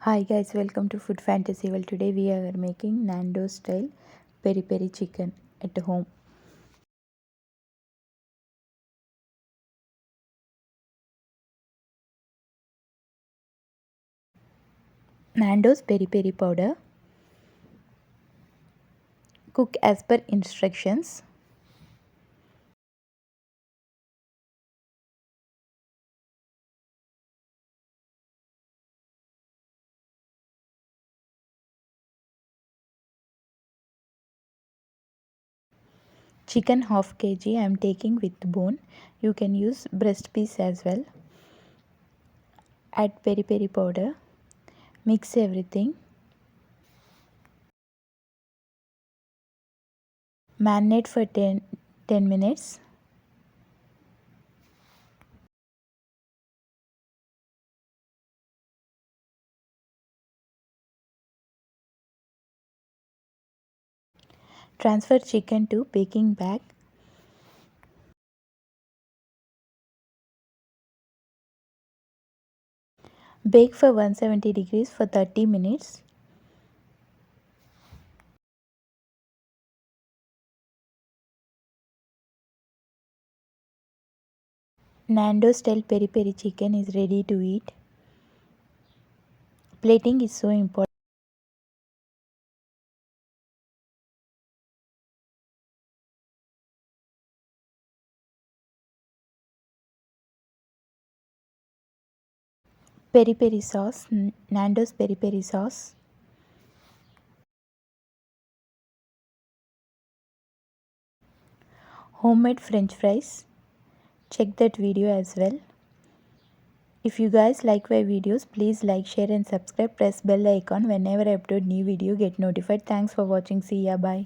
Hi guys, welcome to Food Fantasy. Well, today we are making Nandos style peri peri chicken at home. Nandos peri peri powder. Cook as per instructions. Chicken half kg I am taking with bone. You can use breast piece as well. Add peri peri powder. Mix everything. Marinate for 10 minutes. Transfer chicken to baking bag. Bake for 170 degrees for 30 minutes. Nandos style peri peri chicken is ready to eat. Plating is so important. Peri peri sauce, Nando's peri peri sauce, homemade french fries. Check that video as well. If you guys like my videos, please like, share and subscribe. Press bell icon whenever I upload new video, get notified. Thanks for watching. See ya, bye.